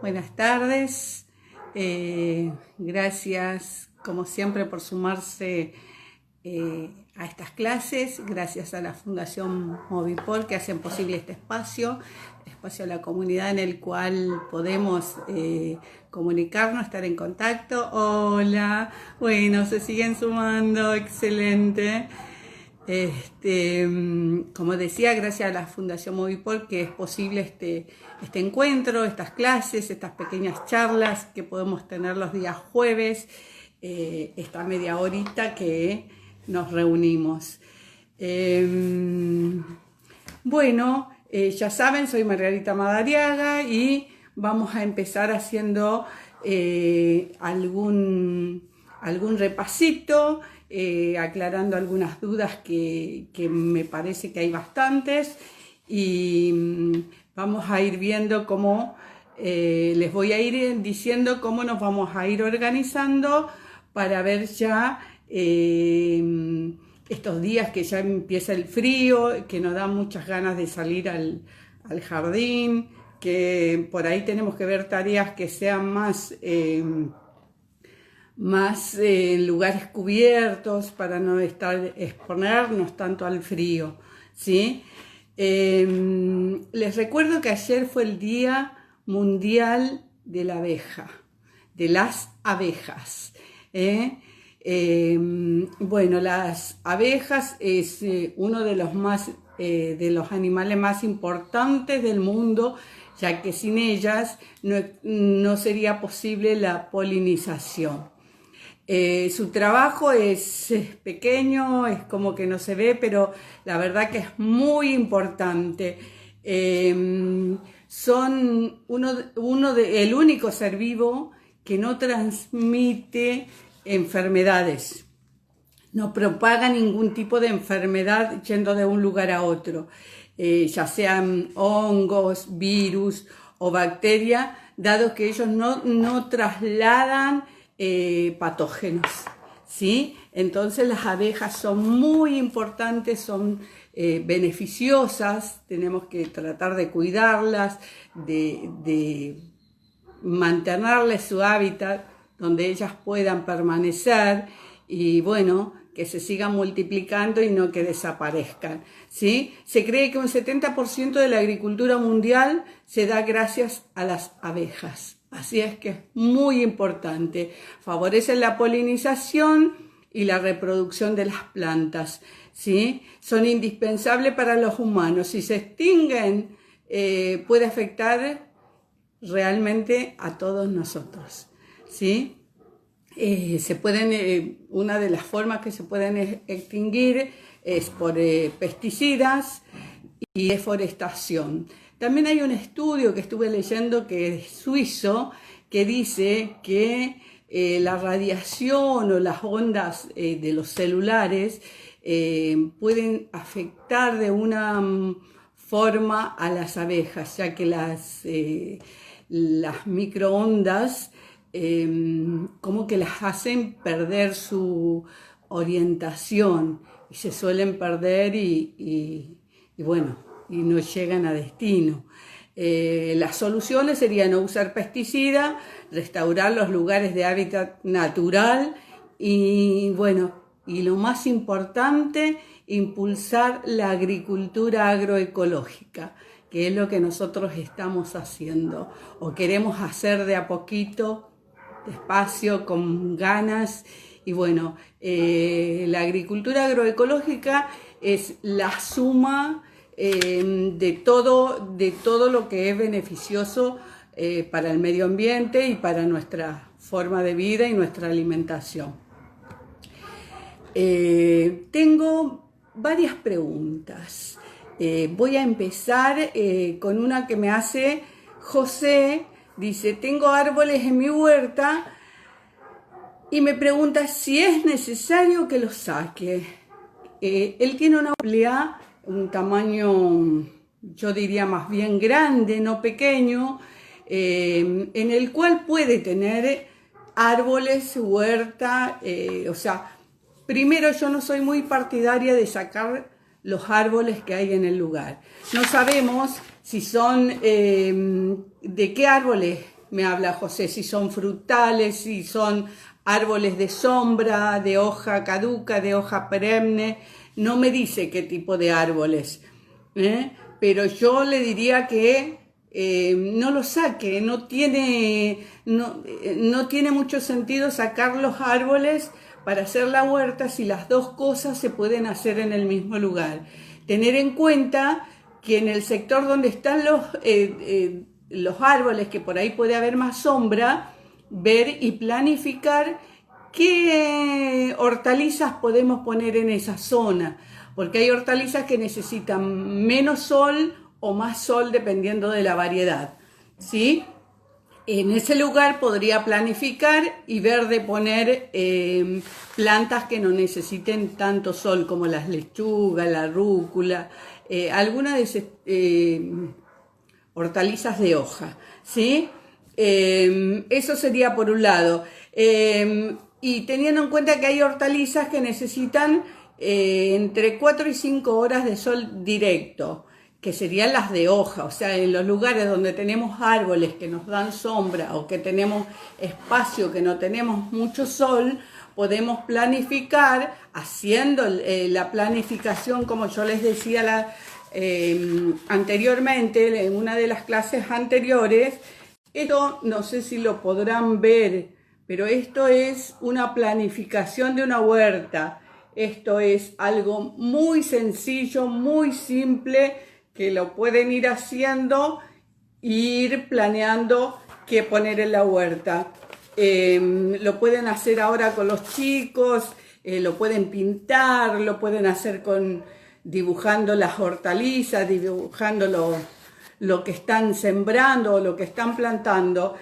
buenas tardes. Gracias, como siempre, por sumarse a estas clases. Gracias a la Fundación Movipol que hacen posible este espacio a la comunidad en el cual podemos comunicarnos, estar en contacto. Hola, bueno, se siguen sumando, excelente. Como decía, gracias a la Fundación Movipol que es posible este encuentro, estas clases, estas pequeñas charlas que podemos tener los días jueves, esta media horita que nos reunimos. Bueno, ya saben, soy Margarita Madariaga y vamos a empezar haciendo algún repasito, aclarando algunas dudas que me parece que hay bastantes, y vamos a ir viendo cómo, les voy a ir diciendo cómo nos vamos a ir organizando para ver ya estos días que ya empieza el frío, que nos da muchas ganas de salir al jardín, que por ahí tenemos que ver tareas que sean más en lugares cubiertos para no exponernos tanto al frío, ¿sí? Les recuerdo que ayer fue el Día Mundial de la Abeja, de las abejas. Bueno, las abejas es uno de los animales más importantes del mundo, ya que sin ellas no sería posible la polinización. Su trabajo es pequeño, es como que no se ve, pero la verdad que es muy importante. Son el único ser vivo que no transmite enfermedades, no propaga ningún tipo de enfermedad yendo de un lugar a otro, ya sean hongos, virus o bacterias, dado que ellos no trasladan patógenos, ¿sí? Entonces las abejas son muy importantes, son beneficiosas, tenemos que tratar de cuidarlas, de mantenerles su hábitat donde ellas puedan permanecer y bueno, que se sigan multiplicando y no que desaparezcan, ¿sí? Se cree que un 70% de la agricultura mundial se da gracias a las abejas. Así es que es muy importante. Favorecen la polinización y la reproducción de las plantas, ¿sí? Son indispensables para los humanos. Si se extinguen, puede afectar realmente a todos nosotros, ¿sí? Una de las formas que se pueden extinguir es por pesticidas y deforestación. También hay un estudio que estuve leyendo que es suizo, que dice que la radiación o las ondas de los celulares pueden afectar de una forma a las abejas, ya que las microondas como que las hacen perder su orientación y se suelen perder y bueno, y no llegan a destino. Las soluciones serían no usar pesticidas, restaurar los lugares de hábitat natural y bueno, y lo más importante, impulsar la agricultura agroecológica, que es lo que nosotros estamos haciendo o queremos hacer de a poquito, despacio, con ganas. Y bueno, la agricultura agroecológica es la suma de todo lo que es beneficioso para el medio ambiente y para nuestra forma de vida y nuestra alimentación. Tengo varias preguntas. Voy a empezar con una que me hace José. Dice, tengo árboles en mi huerta y me pregunta si es necesario que los saque. Él tiene una amplia, un tamaño, yo diría más bien grande, no pequeño, en el cual puede tener árboles, huerta, o sea, primero yo no soy muy partidaria de sacar los árboles que hay en el lugar. No sabemos si son, de qué árboles me habla José si son frutales, si son árboles de sombra, de hoja caduca, de hoja perenne. No me dice qué tipo de árboles, pero yo le diría que no lo saque, no tiene mucho sentido sacar los árboles para hacer la huerta si las dos cosas se pueden hacer en el mismo lugar. Tener en cuenta que en el sector donde están los árboles, que por ahí puede haber más sombra, ver y planificar qué hortalizas podemos poner en esa zona, porque hay hortalizas que necesitan menos sol o más sol dependiendo de la variedad, ¿sí? En ese lugar podría planificar y ver de poner plantas que no necesiten tanto sol, como las lechugas, la rúcula, algunas de esas hortalizas de hoja, ¿sí? Eso sería por un lado. Y teniendo en cuenta que hay hortalizas que necesitan entre 4 y 5 horas de sol directo, que serían las de hoja, o sea, en los lugares donde tenemos árboles que nos dan sombra o que tenemos espacio que no tenemos mucho sol, podemos planificar, haciendo la planificación, como yo les decía anteriormente, en una de las clases anteriores. Esto no sé si lo podrán ver, pero esto es una planificación de una huerta. Esto es algo muy sencillo, muy simple, que lo pueden ir haciendo e ir planeando qué poner en la huerta. Lo pueden hacer ahora con los chicos, lo pueden pintar, lo pueden hacer dibujando las hortalizas, dibujando lo que están sembrando o lo que están plantando,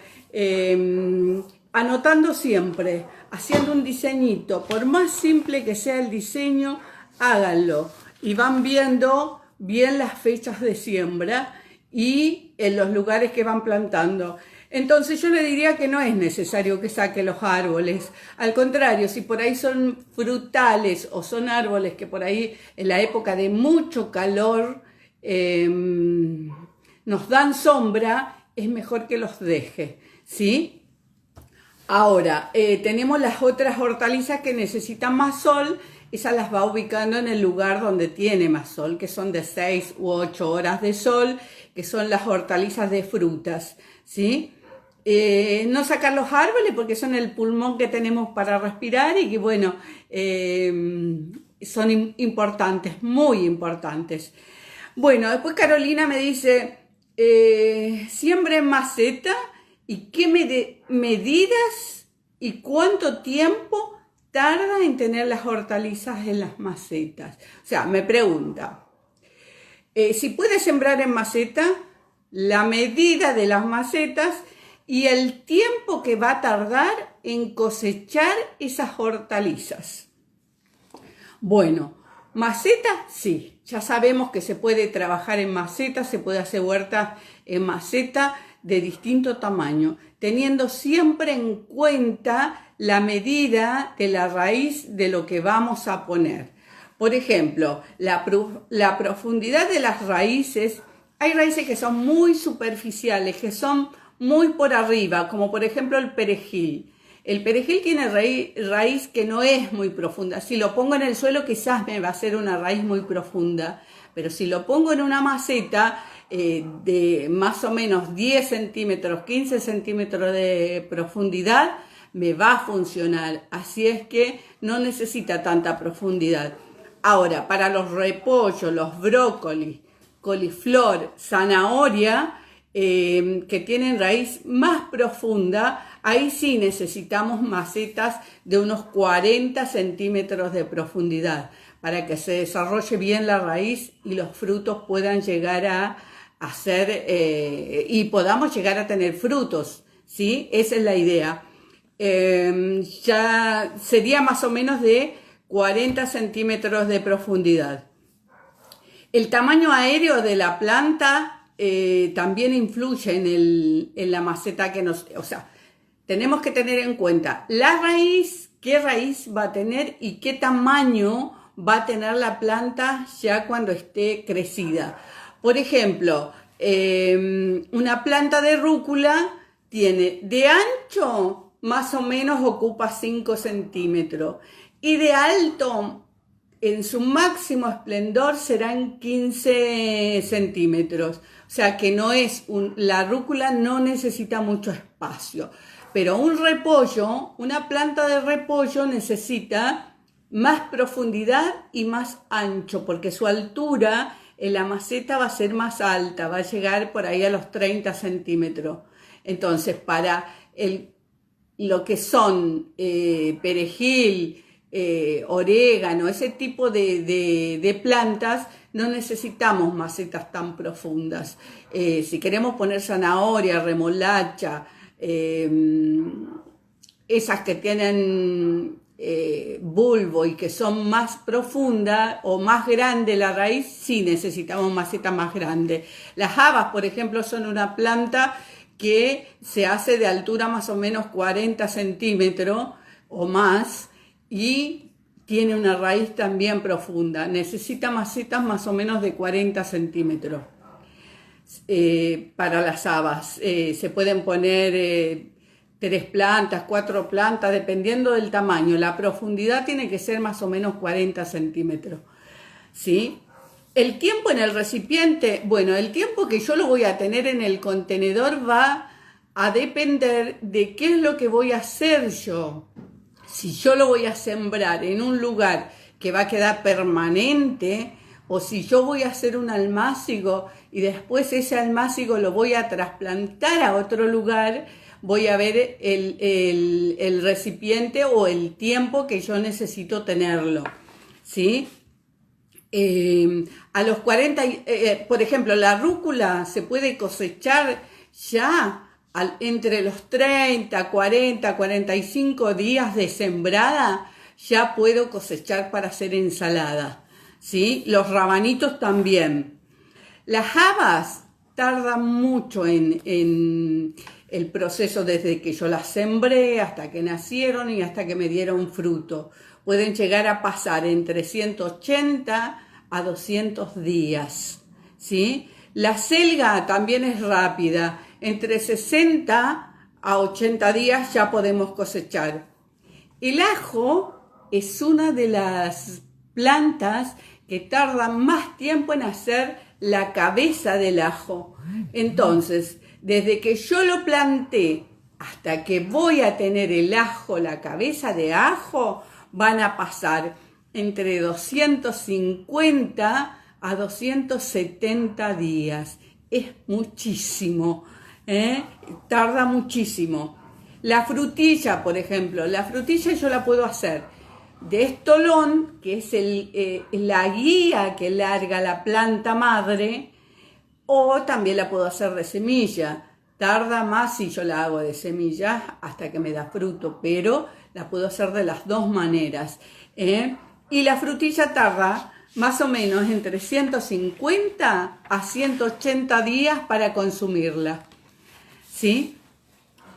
anotando siempre, haciendo un diseñito. Por más simple que sea el diseño, háganlo y van viendo bien las fechas de siembra y en los lugares que van plantando. Entonces yo le diría que no es necesario que saque los árboles. Al contrario, si por ahí son frutales o son árboles que por ahí en la época de mucho calor nos dan sombra, es mejor que los deje, ¿sí? Ahora, tenemos las otras hortalizas que necesitan más sol. Esas las va ubicando en el lugar donde tiene más sol, que son de 6 u 8 horas de sol, que son las hortalizas de frutas, ¿sí? No sacar los árboles porque son el pulmón que tenemos para respirar y que, bueno, son importantes, muy importantes. Bueno, después Carolina me dice, siembra en maceta y qué medidas y cuánto tiempo tarda en tener las hortalizas en las macetas. O sea, me pregunta, si puede sembrar en maceta, la medida de las macetas y el tiempo que va a tardar en cosechar esas hortalizas. Bueno, maceta, sí, ya sabemos que se puede trabajar en maceta, se puede hacer huertas en maceta de distinto tamaño, teniendo siempre en cuenta la medida de la raíz de lo que vamos a poner. Por ejemplo, la profundidad de las raíces. Hay raíces que son muy superficiales, que son muy por arriba, como por ejemplo el perejil. El perejil tiene raíz que no es muy profunda. Si lo pongo en el suelo quizás me va a hacer una raíz muy profunda, pero si lo pongo en una maceta de más o menos 10 centímetros, 15 centímetros de profundidad, me va a funcionar. Así es que no necesita tanta profundidad. Ahora, para los repollos, los brócolis, coliflor, zanahoria, que tienen raíz más profunda, ahí sí necesitamos macetas de unos 40 centímetros de profundidad para que se desarrolle bien la raíz y los frutos puedan llegar a hacer y podamos llegar a tener frutos, ¿sí? Esa es la idea. Ya sería más o menos de 40 centímetros de profundidad. El tamaño aéreo de la planta también influye en la maceta que nos... O sea, tenemos que tener en cuenta la raíz, qué raíz va a tener y qué tamaño va a tener la planta ya cuando esté crecida. Por ejemplo, una planta de rúcula tiene de ancho, más o menos ocupa 5 centímetros, y de alto, en su máximo esplendor, serán 15 centímetros. O sea que no es la rúcula no necesita mucho espacio, pero un repollo, una planta de repollo necesita más profundidad y más ancho, porque su altura en la maceta va a ser más alta, va a llegar por ahí a los 30 centímetros. Entonces, para lo que son perejil, orégano, ese tipo de plantas, no necesitamos macetas tan profundas. Si queremos poner zanahoria, remolacha, esas que tienen bulbo y que son más profundas o más grande la raíz, sí necesitamos macetas más grandes. Las habas, por ejemplo, son una planta que se hace de altura más o menos 40 centímetros o más y tiene una raíz también profunda. Necesita macetas más o menos de 40 centímetros para las habas. Se pueden poner 3 plantas, 4 plantas, dependiendo del tamaño. La profundidad tiene que ser más o menos 40 centímetros. ¿Sí? El tiempo en el recipiente, bueno, el tiempo que yo lo voy a tener en el contenedor va a depender de qué es lo que voy a hacer yo. Si yo lo voy a sembrar en un lugar que va a quedar permanente, o si yo voy a hacer un almácigo y después ese almácigo lo voy a trasplantar a otro lugar, voy a ver el recipiente o el tiempo que yo necesito tenerlo, ¿sí? A los 40, por ejemplo, la rúcula se puede cosechar ya entre los 30, 40, 45 días de sembrada, ya puedo cosechar para hacer ensalada, ¿sí? Los rabanitos también. Las habas tardan mucho en el proceso desde que yo las sembré hasta que nacieron y hasta que me dieron fruto. Pueden llegar a pasar entre 180 a 200 días, ¿sí? La selga también es rápida, entre 60 a 80 días ya podemos cosechar. El ajo es una de las plantas que tarda más tiempo en hacer la cabeza del ajo. Entonces, desde que yo lo planté hasta que voy a tener el ajo, la cabeza de ajo, van a pasar entre 250 a 270 días. Es muchísimo, tarda muchísimo. La frutilla, por ejemplo, la frutilla yo la puedo hacer de estolón, que es la guía que larga la planta madre, o también la puedo hacer de semilla. Tarda más si yo la hago de semillas hasta que me da fruto, pero la puedo hacer de las dos maneras. Y la frutilla tarda más o menos entre 150 a 180 días para consumirla, ¿sí?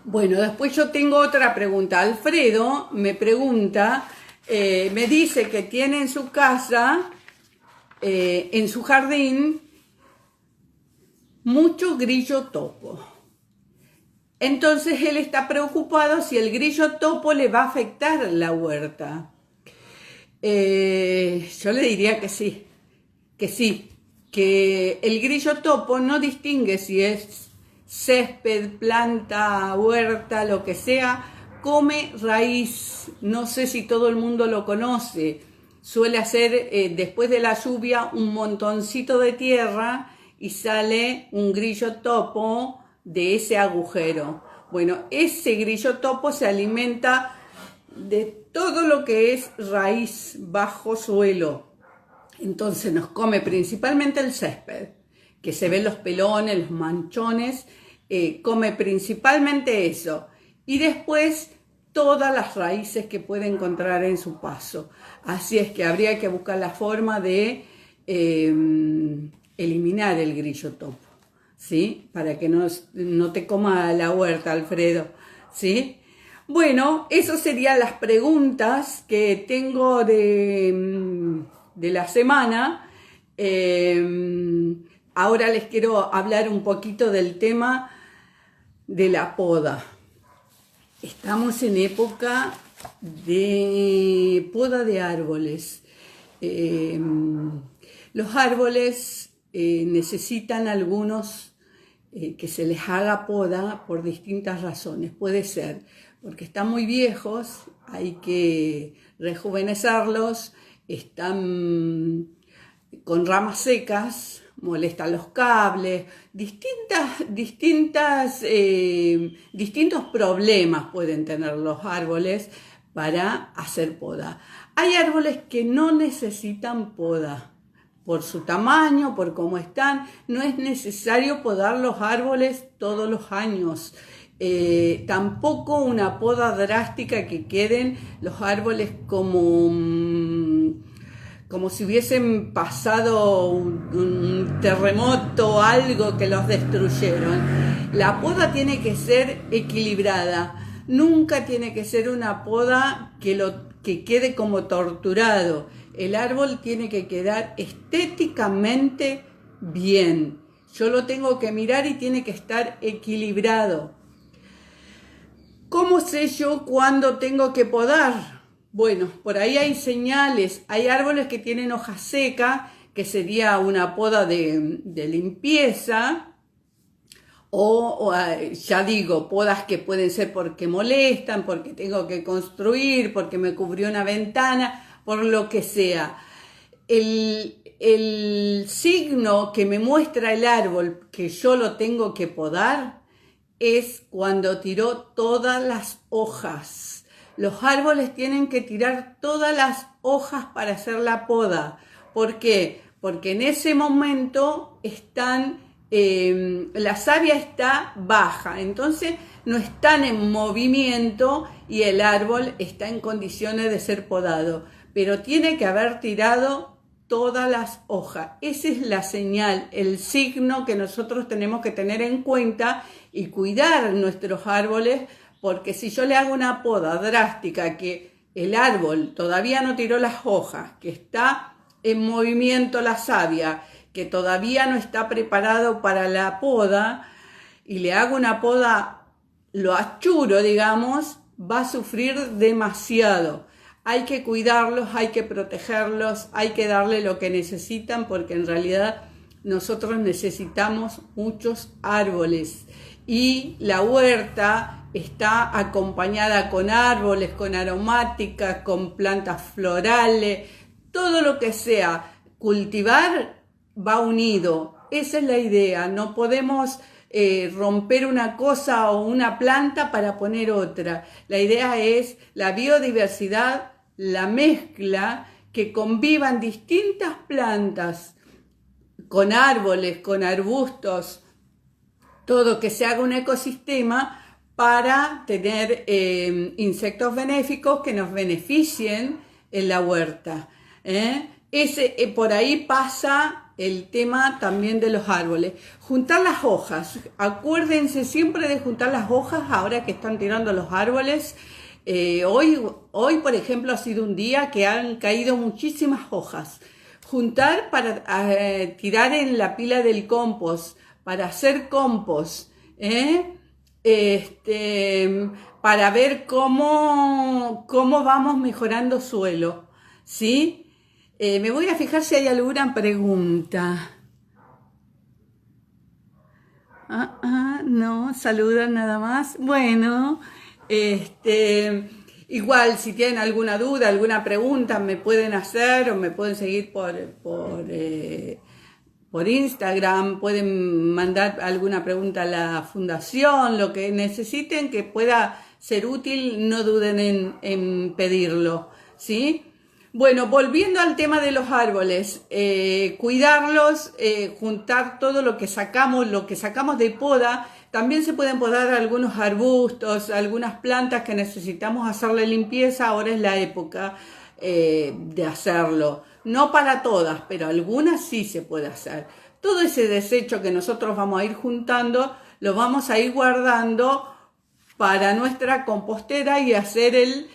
Bueno, después yo tengo otra pregunta. Alfredo me pregunta, me dice que tiene en su casa, en su jardín, mucho grillo topo. Entonces él está preocupado si el grillo topo le va a afectar la huerta. Yo le diría que sí, que el grillo topo no distingue si es césped, planta, huerta, lo que sea, come raíz. No sé si todo el mundo lo conoce. Suele hacer después de la lluvia un montoncito de tierra y sale un grillo topo de ese agujero. Bueno, ese grillo topo se alimenta de todo lo que es raíz bajo suelo. Entonces nos come principalmente el césped, que se ven los pelones, los manchones, come principalmente eso. Y después todas las raíces que puede encontrar en su paso. Así es que habría que buscar la forma de eliminar el grillo topo, ¿sí? Para que no te coma la huerta, Alfredo, ¿sí? Bueno, esas serían las preguntas que tengo de la semana. Ahora les quiero hablar un poquito del tema de la poda. Estamos en época de poda de árboles. Los árboles necesitan algunos que se les haga poda por distintas razones. Puede ser porque están muy viejos, hay que rejuvenecerlos, están con ramas secas, molestan los cables, distintos problemas pueden tener los árboles para hacer poda. Hay árboles que no necesitan poda. Por su tamaño, por cómo están, no es necesario podar los árboles todos los años. Tampoco una poda drástica que queden los árboles como si hubiesen pasado un terremoto o algo que los destruyeron. La poda tiene que ser equilibrada. Nunca tiene que ser una poda que quede como torturado. El árbol tiene que quedar estéticamente bien. Yo lo tengo que mirar y tiene que estar equilibrado. ¿Cómo sé yo cuándo tengo que podar? Bueno, por ahí hay señales. Hay árboles que tienen hoja seca, que sería una poda de limpieza. O ya digo, podas que pueden ser porque molestan, porque tengo que construir, porque me cubrió una ventana, por lo que sea. El signo que me muestra el árbol que yo lo tengo que podar es cuando tiró todas las hojas. Los árboles tienen que tirar todas las hojas para hacer la poda. ¿Por qué? Porque en ese momento la savia está baja, entonces no están en movimiento y el árbol está en condiciones de ser podado, pero tiene que haber tirado todas las hojas. Esa es la señal, el signo que nosotros tenemos que tener en cuenta y cuidar nuestros árboles, porque si yo le hago una poda drástica que el árbol todavía no tiró las hojas, que está en movimiento la savia, que todavía no está preparado para la poda, y le hago una poda, lo achuro, digamos, va a sufrir demasiado. Hay que cuidarlos, hay que protegerlos, hay que darle lo que necesitan, porque en realidad nosotros necesitamos muchos árboles. Y la huerta está acompañada con árboles, con aromáticas, con plantas florales, todo lo que sea cultivar va unido. Esa es la idea. No podemos romper una cosa o una planta para poner otra. La idea es la biodiversidad, la mezcla, que convivan distintas plantas con árboles, con arbustos, todo, que se haga un ecosistema para tener insectos benéficos que nos beneficien en la huerta. Por ahí pasa el tema también de los árboles. Juntar las hojas. Acuérdense siempre de juntar las hojas ahora que están tirando los árboles. Hoy, por ejemplo, ha sido un día que han caído muchísimas hojas. Juntar para tirar en la pila del compost, para hacer compost, para ver cómo vamos mejorando suelo, ¿sí? Me voy a fijar si hay alguna pregunta. No, saludan nada más. Bueno, igual si tienen alguna duda, alguna pregunta, me pueden hacer o me pueden seguir por Instagram, pueden mandar alguna pregunta a la fundación, lo que necesiten que pueda ser útil, no duden en pedirlo, ¿sí? Bueno, volviendo al tema de los árboles, cuidarlos, juntar todo lo que sacamos de poda. También se pueden podar algunos arbustos, algunas plantas que necesitamos hacerle limpieza. Ahora es la época de hacerlo. No para todas, pero algunas sí se puede hacer. Todo ese desecho que nosotros vamos a ir juntando, lo vamos a ir guardando para nuestra compostera y hacer el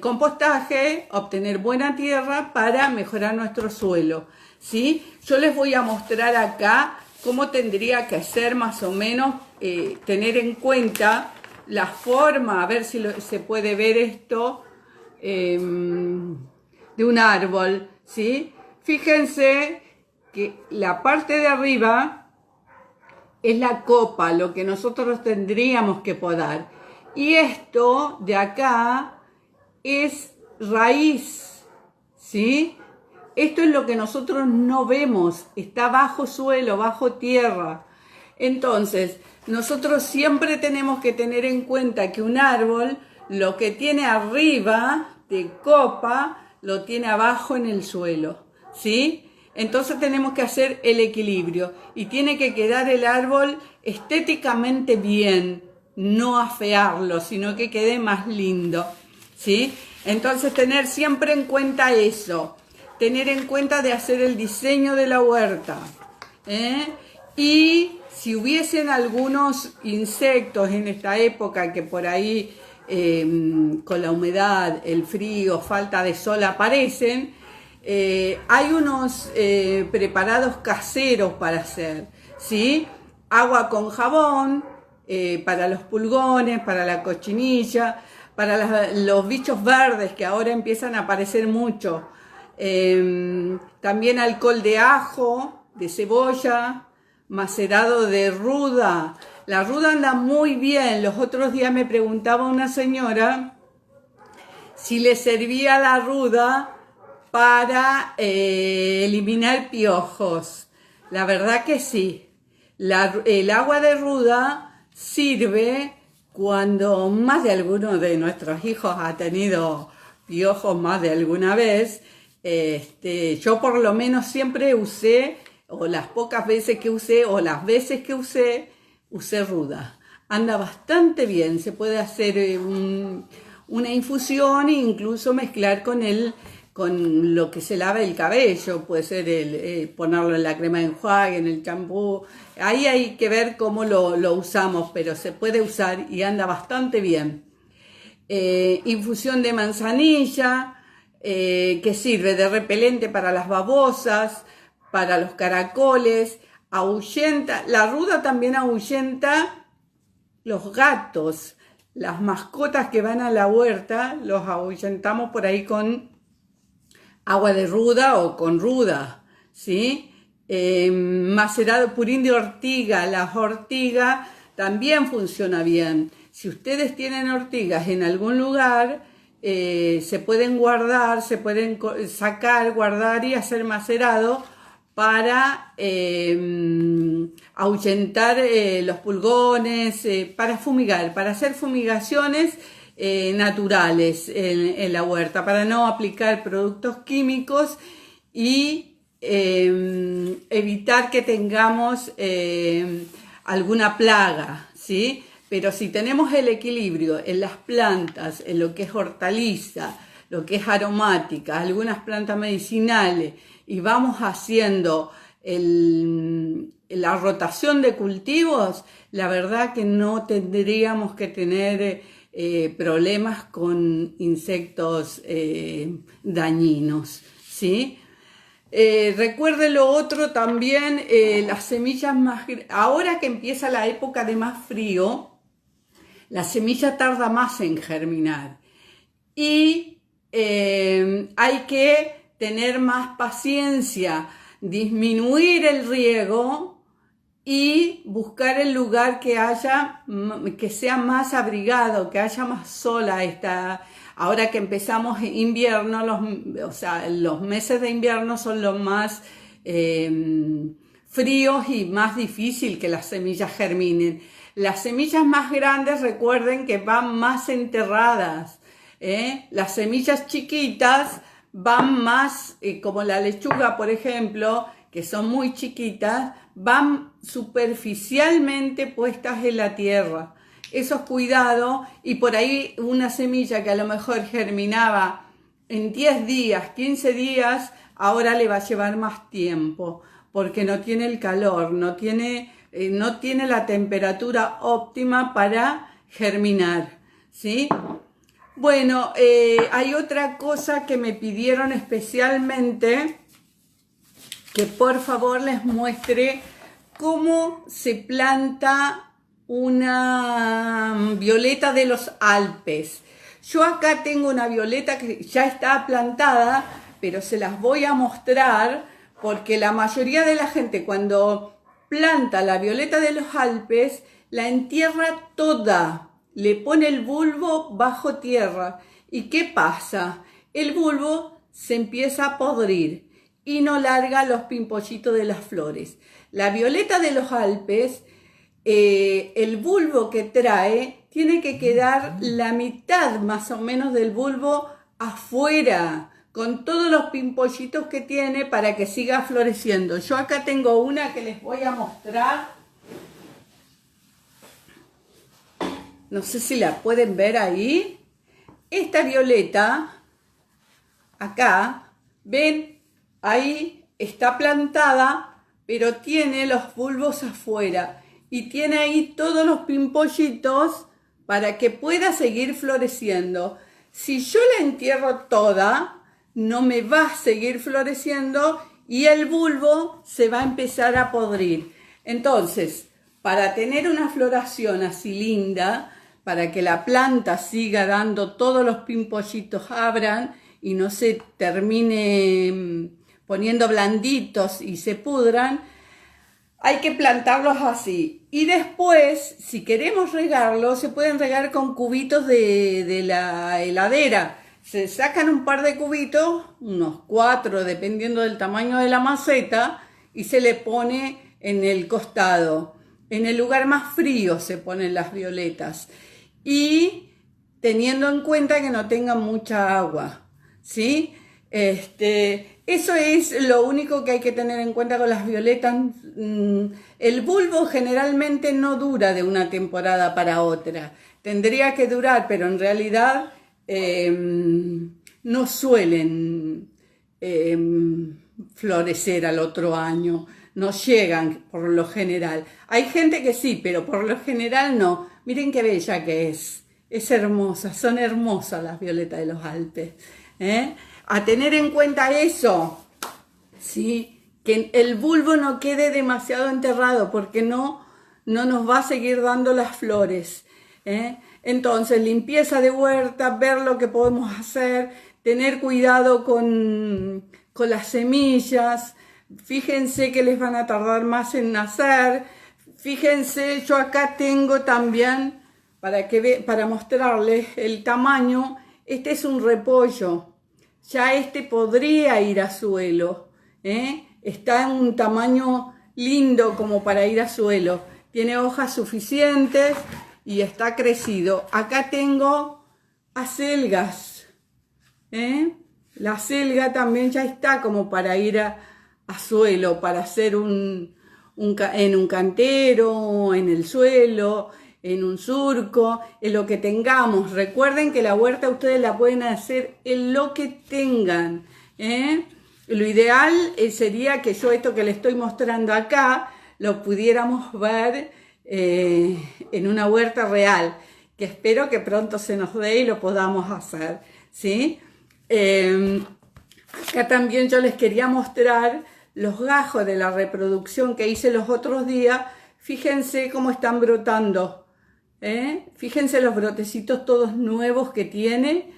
compostaje, obtener buena tierra para mejorar nuestro suelo, ¿sí? Yo les voy a mostrar acá cómo tendría que ser más o menos, tener en cuenta la forma, a ver si se puede ver esto, de un árbol, ¿sí? Fíjense que la parte de arriba es la copa, lo que nosotros tendríamos que podar. Y esto de acá es raíz, ¿sí? Esto es lo que nosotros no vemos, está bajo suelo, bajo tierra. Entonces, nosotros siempre tenemos que tener en cuenta que un árbol, lo que tiene arriba de copa, lo tiene abajo en el suelo, ¿sí? Entonces tenemos que hacer el equilibrio y tiene que quedar el árbol estéticamente bien, no afearlo, sino que quede más lindo, ¿sí? Entonces tener siempre en cuenta eso, tener en cuenta de hacer el diseño de la huerta, y si hubiesen algunos insectos en esta época que por ahí con la humedad, el frío, falta de sol aparecen, hay unos preparados caseros para hacer, ¿sí? Agua con jabón, para los pulgones, para la cochinilla, para los bichos verdes que ahora empiezan a aparecer mucho. También alcohol de ajo, de cebolla, macerado de ruda. La ruda anda muy bien. Los otros días me preguntaba una señora si le servía la ruda para eliminar piojos. La verdad que sí. El agua de ruda sirve cuando más de alguno de nuestros hijos ha tenido piojos más de alguna vez. Yo por lo menos siempre usé, o las pocas veces que usé, o las veces que usé ruda. Anda bastante bien, se puede hacer una infusión e incluso mezclar con lo que se lava el cabello, puede ser ponerlo en la crema de enjuague, en el champú. Ahí hay que ver cómo lo usamos, pero se puede usar y anda bastante bien. Infusión de manzanilla, que sirve de repelente para las babosas, para los caracoles, ahuyenta. La ruda también ahuyenta los gatos, las mascotas que van a la huerta, los ahuyentamos por ahí con agua de ruda o con ruda, ¿sí? Macerado, purín de ortiga. La ortiga también funciona bien. Si ustedes tienen ortigas en algún lugar, se pueden guardar, se pueden sacar, guardar y hacer macerado para ahuyentar los pulgones, para fumigar, para hacer fumigaciones naturales en la huerta, para no aplicar productos químicos y evitar que tengamos alguna plaga, ¿sí? Pero si tenemos el equilibrio en las plantas, en lo que es hortaliza, lo que es aromática, algunas plantas medicinales, y vamos haciendo la rotación de cultivos, la verdad que no tendríamos que tener problemas con insectos dañinos, ¿sí? Recuerden lo otro también, las semillas ahora que empieza la época de más frío, la semilla tarda más en germinar y hay que tener más paciencia, disminuir el riego y buscar el lugar que sea más abrigado, que haya más sol. Ahora que empezamos invierno, los meses de invierno son los más fríos y más difícil que las semillas germinen. Las semillas más grandes, recuerden que van más enterradas, Las semillas chiquitas van más, como la lechuga, por ejemplo, que son muy chiquitas, van superficialmente puestas en la tierra. Eso es cuidado, y por ahí una semilla que a lo mejor germinaba en 10 días, 15 días, ahora le va a llevar más tiempo, porque no tiene el calor, no tiene la temperatura óptima para germinar, ¿sí? Bueno, hay otra cosa que me pidieron especialmente, que por favor les muestre cómo se planta una violeta de los Alpes. Yo acá tengo una violeta que ya está plantada, pero se las voy a mostrar porque la mayoría de la gente cuando planta la violeta de los Alpes la entierra toda, le pone el bulbo bajo tierra. ¿Y qué pasa? El bulbo se empieza a podrir y no larga los pimpollitos de las flores. La violeta de los Alpes, el bulbo que trae, tiene que quedar la mitad más o menos del bulbo afuera, con todos los pimpollitos que tiene para que siga floreciendo. Yo acá tengo una que les voy a mostrar. No sé si la pueden ver ahí. Esta violeta, acá, ven, ahí está plantada, pero tiene los bulbos afuera y tiene ahí todos los pimpollitos para que pueda seguir floreciendo. Si yo la entierro toda, no me va a seguir floreciendo y el bulbo se va a empezar a podrir. Entonces, para tener una floración así linda, para que la planta siga dando todos los pimpollitos, abran y no se termine poniendo blanditos y se pudran, hay que plantarlos así. Y después, si queremos regarlos, se pueden regar con cubitos de la heladera. Se sacan un par de cubitos, unos 4, dependiendo del tamaño de la maceta, y se le pone en el costado. En el lugar más frío se ponen las violetas. Y teniendo en cuenta que no tengan mucha agua, ¿sí? Eso es lo único que hay que tener en cuenta con las violetas. El bulbo generalmente no dura de una temporada para otra. Tendría que durar, pero en realidad no suelen florecer al otro año. No llegan por lo general. Hay gente que sí, pero por lo general no. Miren qué bella que es. Es hermosa, son hermosas las violetas de los Alpes. A tener en cuenta eso, ¿sí? Que el bulbo no quede demasiado enterrado porque no nos va a seguir dando las flores. Entonces, limpieza de huerta, ver lo que podemos hacer, tener cuidado con las semillas. Fíjense que les van a tardar más en nacer. Fíjense, yo acá tengo también, para mostrarles el tamaño, este es un repollo. Ya este podría ir a suelo. Está en un tamaño lindo como para ir a suelo. Tiene hojas suficientes y está crecido. Acá tengo acelgas. La acelga también ya está como para ir a suelo, para hacer en un cantero, en el suelo, en un surco, en lo que tengamos. Recuerden que la huerta ustedes la pueden hacer en lo que tengan. Lo ideal sería que yo esto que les estoy mostrando acá lo pudiéramos ver en una huerta real, que espero que pronto se nos dé y lo podamos hacer, ¿sí? Acá también yo les quería mostrar los gajos de la reproducción que hice los otros días. Fíjense cómo están brotando. Fíjense los brotecitos todos nuevos que tiene.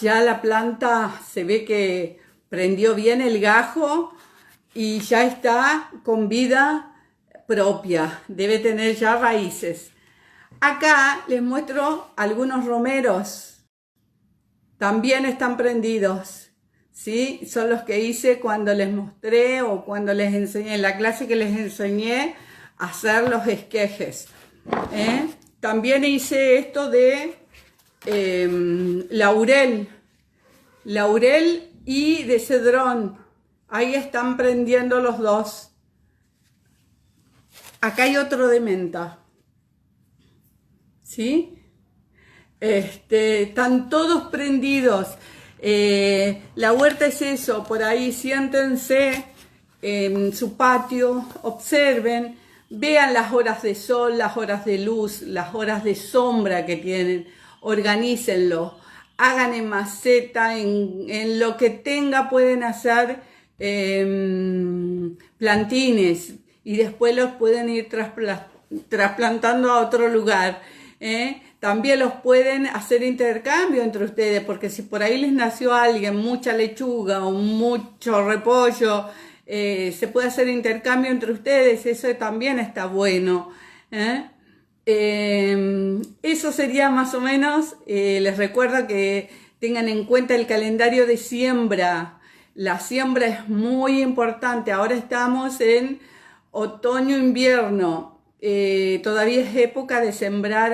Ya la planta se ve que prendió bien el gajo y ya está con vida propia. Debe tener ya raíces. Acá les muestro algunos romeros. También están prendidos. ¿Sí? Son los que hice cuando les mostré o cuando les enseñé, en la clase que les enseñé a hacer los esquejes. También hice esto de laurel y de cedrón. Ahí están prendiendo los dos. Acá hay otro de menta. ¿Sí? Están todos prendidos. La huerta es eso, por ahí siéntense en su patio, observen, vean las horas de sol, las horas de luz, las horas de sombra que tienen, organícenlo, hagan en maceta, en lo que tenga pueden hacer plantines, y después los pueden ir trasplantando a otro lugar. También los pueden hacer intercambio entre ustedes, porque si por ahí les nació alguien mucha lechuga o mucho repollo, se puede hacer intercambio entre ustedes, eso también está bueno. Eso sería más o menos. Les recuerdo que tengan en cuenta el calendario de siembra. La siembra es muy importante. Ahora estamos en otoño-invierno. Todavía es época de sembrar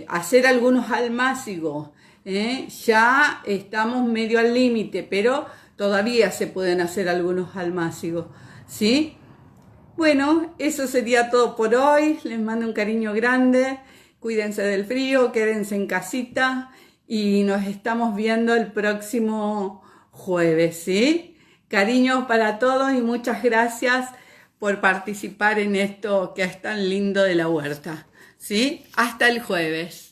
hacer algunos almácigos. Ya estamos medio al límite, pero todavía se pueden hacer algunos almácigos, ¿sí? Bueno, eso sería todo por hoy. Les mando un cariño grande. Cuídense del frío, quédense en casita y nos estamos viendo el próximo jueves, ¿sí? Cariños para todos y muchas gracias por participar en esto que es tan lindo de la huerta, ¿sí? Hasta el jueves.